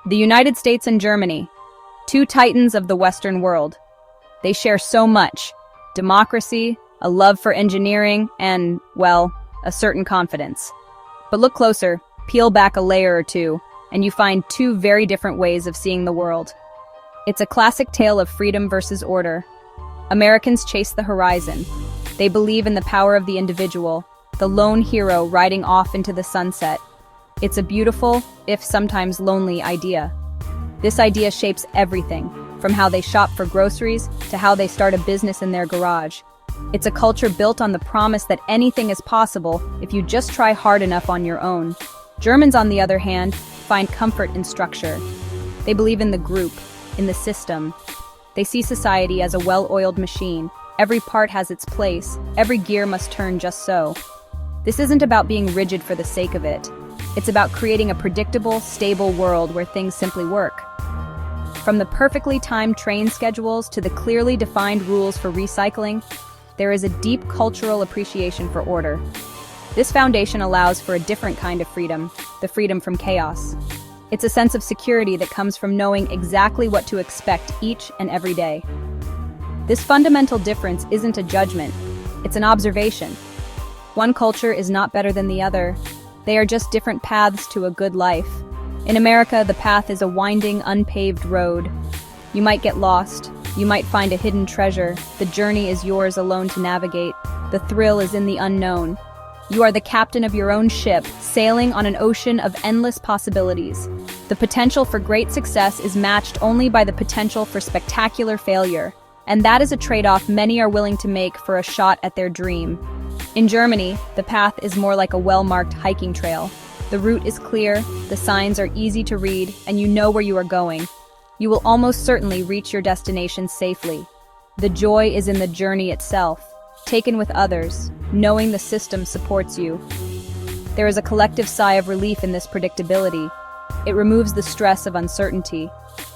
The United States and Germany, two titans of the Western world. They share so much: democracy, a love for engineering, and, well, a certain confidence. But look closer, peel back a layer or two, and you find two very different ways of seeing the world. It's a classic tale of freedom versus order. Americans chase the horizon. They believe in the power of the individual, the lone hero riding off into the sunset. It's a beautiful, if sometimes lonely, idea. This idea shapes everything, from how they shop for groceries to how they start a business in their garage. It's a culture built on the promise that anything is possible if you just try hard enough on your own. Germans, on the other hand, find comfort in structure. They believe in the group, in the system. They see society as a well-oiled machine. Every part has its place, every gear must turn just so. This isn't about being rigid for the sake of it. It's about creating a predictable, stable world where things simply work. From the perfectly timed train schedules to the clearly defined rules for recycling, there is a deep cultural appreciation for order. This foundation allows for a different kind of freedom, the freedom from chaos. It's a sense of security that comes from knowing exactly what to expect each and every day. This fundamental difference isn't a judgment, it's an observation. One culture is not better than the other. They are just different paths to a good life. In America, the path is a winding, unpaved road. You might get lost. You might find a hidden treasure. The journey is yours alone to navigate. The thrill is in the unknown. You are the captain of your own ship, sailing on an ocean of endless possibilities. The potential for great success is matched only by the potential for spectacular failure, and that is a trade-off many are willing to make for a shot at their dream. In Germany, the path is more like a well-marked hiking trail. The route is clear, the signs are easy to read, and you know where you are going. You will almost certainly reach your destination safely. The joy is in the journey itself, taken with others, knowing the system supports you. There is a collective sigh of relief in this predictability. It removes the stress of uncertainty.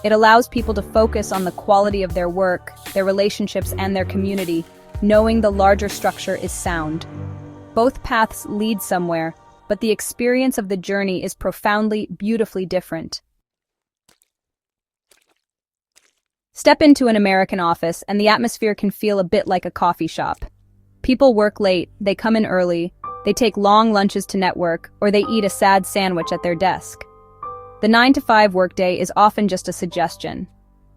It allows people to focus on the quality of their work, their relationships, and their community, knowing the larger structure is sound. Both paths lead somewhere, but the experience of the journey is profoundly, beautifully different. Step into an American office, and the atmosphere can feel a bit like a coffee shop. People work late, they come in early, they take long lunches to network, or they eat a sad sandwich at their desk. The 9-to-5 workday is often just a suggestion.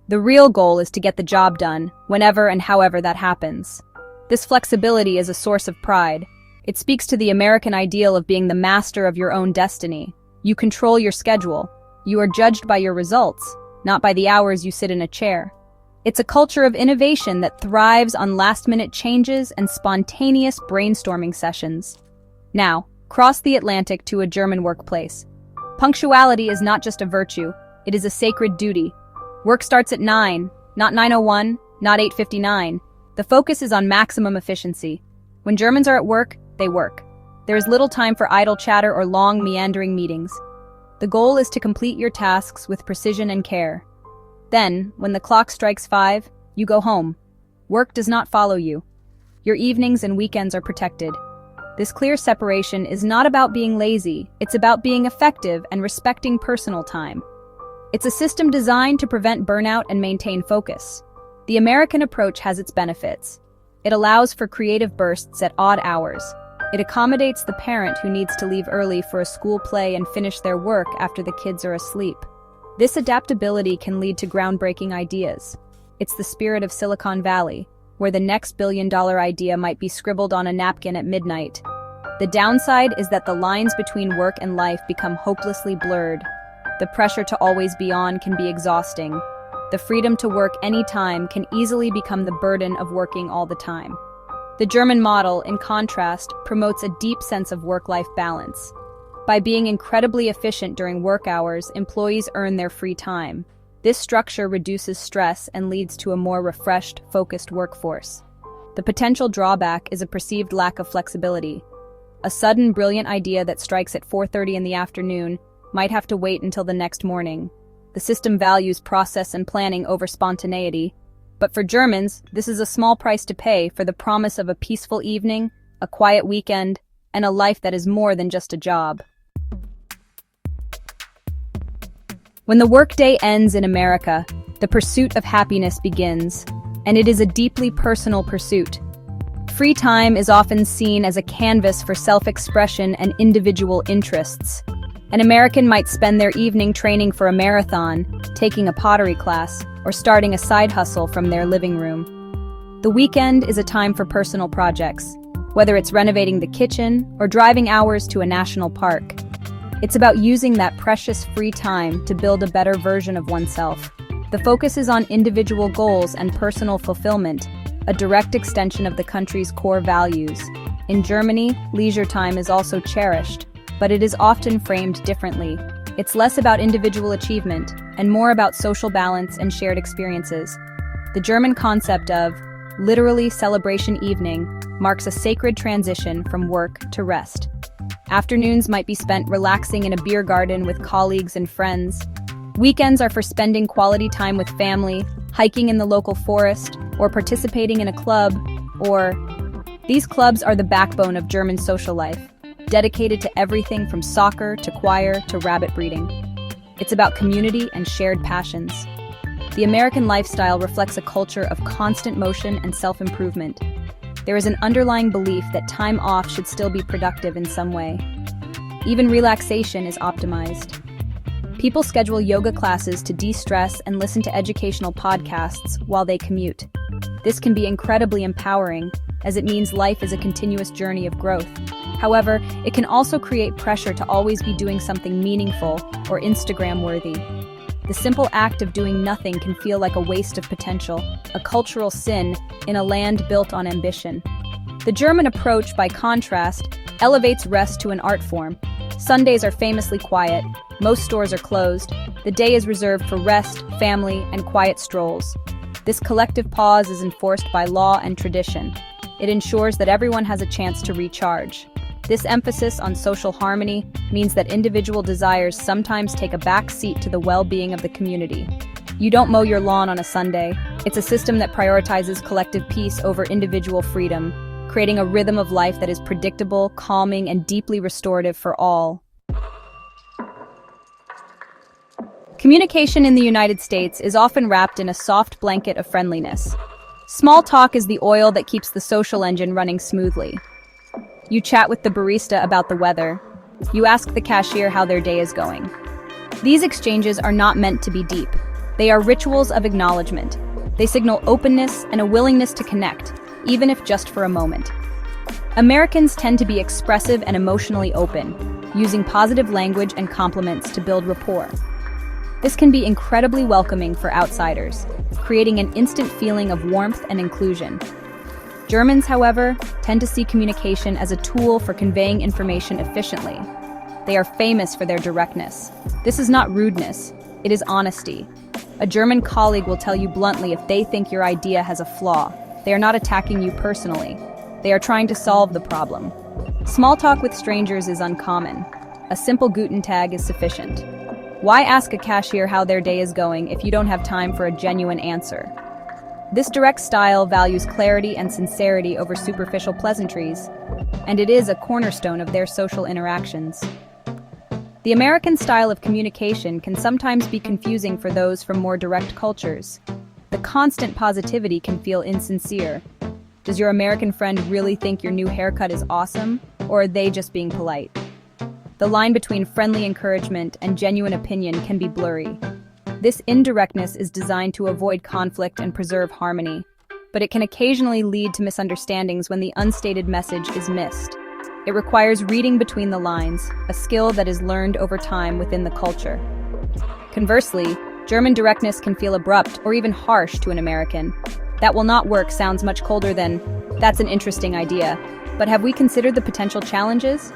The real goal is to get the job done, whenever and however that happens. This flexibility is a source of pride. It speaks to the American ideal of being the master of your own destiny. You control your schedule. You are judged by your results, not by the hours you sit in a chair. It's a culture of innovation that thrives on last-minute changes and spontaneous brainstorming sessions. Now, cross the Atlantic to a German workplace. Punctuality is not just a virtue, it is a sacred duty. Work starts at 9, not 9:01, not 8:59. The focus is on maximum efficiency. When Germans are at work, they work. There is little time for idle chatter or long, meandering meetings. The goal is to complete your tasks with precision and care. Then, when the clock strikes 5, you go home. Work does not follow you. Your evenings and weekends are protected. This clear separation is not about being lazy, it's about being effective and respecting personal time. It's a system designed to prevent burnout and maintain focus. The American approach has its benefits. It allows for creative bursts at odd hours. It accommodates the parent who needs to leave early for a school play and finish their work after the kids are asleep. This adaptability can lead to groundbreaking ideas. It's the spirit of Silicon Valley, where the next billion-dollar idea might be scribbled on a napkin at midnight. The downside is that the lines between work and life become hopelessly blurred. The pressure to always be on can be exhausting. The freedom to work anytime can easily become the burden of working all the time. The German model, in contrast, promotes a deep sense of work-life balance. By being incredibly efficient during work hours, employees earn their free time. This structure reduces stress and leads to a more refreshed, focused workforce. The potential drawback is a perceived lack of flexibility. A sudden, brilliant idea that strikes at 4:30 in the afternoon might have to wait until the next morning. The system values process and planning over spontaneity. But for Germans, this is a small price to pay for the promise of a peaceful evening, a quiet weekend, and a life that is more than just a job. When the workday ends in America, the pursuit of happiness begins, and it is a deeply personal pursuit. Free time is often seen as a canvas for self-expression and individual interests. An American might spend their evening training for a marathon, taking a pottery class, or starting a side hustle from their living room. The weekend is a time for personal projects, whether it's renovating the kitchen or driving hours to a national park. It's about using that precious free time to build a better version of oneself. The focus is on individual goals and personal fulfillment, a direct extension of the country's core values. In Germany, leisure time is also cherished, but it is often framed differently. It's less about individual achievement and more about social balance and shared experiences. The German concept of literally celebration evening marks a sacred transition from work to rest. Afternoons might be spent relaxing in a beer garden with colleagues and friends. Weekends are for spending quality time with family, hiking in the local forest, or participating in a club, These clubs are the backbone of German social life, dedicated to everything from soccer to choir to rabbit breeding. It's about community and shared passions. The American lifestyle reflects a culture of constant motion and self-improvement. There is an underlying belief that time off should still be productive in some way. Even relaxation is optimized. People schedule yoga classes to de-stress and listen to educational podcasts while they commute. This can be incredibly empowering, as it means life is a continuous journey of growth. However, it can also create pressure to always be doing something meaningful or Instagram-worthy. The simple act of doing nothing can feel like a waste of potential, a cultural sin in a land built on ambition. The German approach, by contrast, elevates rest to an art form. Sundays are famously quiet, most stores are closed, the day is reserved for rest, family, and quiet strolls. This collective pause is enforced by law and tradition. It ensures that everyone has a chance to recharge. This emphasis on social harmony means that individual desires sometimes take a back seat to the well-being of the community. You don't mow your lawn on a Sunday. It's a system that prioritizes collective peace over individual freedom, creating a rhythm of life that is predictable, calming, and deeply restorative for all. Communication in the United States is often wrapped in a soft blanket of friendliness. Small talk is the oil that keeps the social engine running smoothly. You chat with the barista about the weather. You ask the cashier how their day is going. These exchanges are not meant to be deep. They are rituals of acknowledgement. They signal openness and a willingness to connect, even if just for a moment. Americans tend to be expressive and emotionally open, using positive language and compliments to build rapport. This can be incredibly welcoming for outsiders, creating an instant feeling of warmth and inclusion. Germans, however, tend to see communication as a tool for conveying information efficiently. They are famous for their directness. This is not rudeness, it is honesty. A German colleague will tell you bluntly if they think your idea has a flaw. They are not attacking you personally. They are trying to solve the problem. Small talk with strangers is uncommon. A simple Guten Tag is sufficient. Why ask a cashier how their day is going if you don't have time for a genuine answer? This direct style values clarity and sincerity over superficial pleasantries, and it is a cornerstone of their social interactions. The American style of communication can sometimes be confusing for those from more direct cultures. The constant positivity can feel insincere. Does your American friend really think your new haircut is awesome, or are they just being polite? The line between friendly encouragement and genuine opinion can be blurry. This indirectness is designed to avoid conflict and preserve harmony, but it can occasionally lead to misunderstandings when the unstated message is missed. It requires reading between the lines, a skill that is learned over time within the culture. Conversely, German directness can feel abrupt or even harsh to an American. "That will not work" sounds much colder than "that's an interesting idea." But have we considered the potential challenges?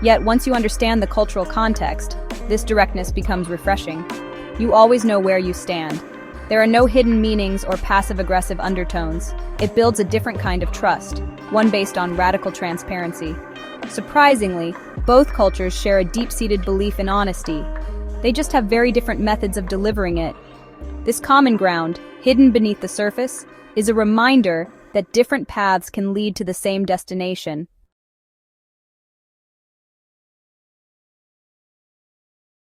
Yet, once you understand the cultural context, this directness becomes refreshing. You always know where you stand. There are no hidden meanings or passive-aggressive undertones. It builds a different kind of trust, one based on radical transparency. Surprisingly, both cultures share a deep-seated belief in honesty. They just have very different methods of delivering it. This common ground, hidden beneath the surface, is a reminder that different paths can lead to the same destination,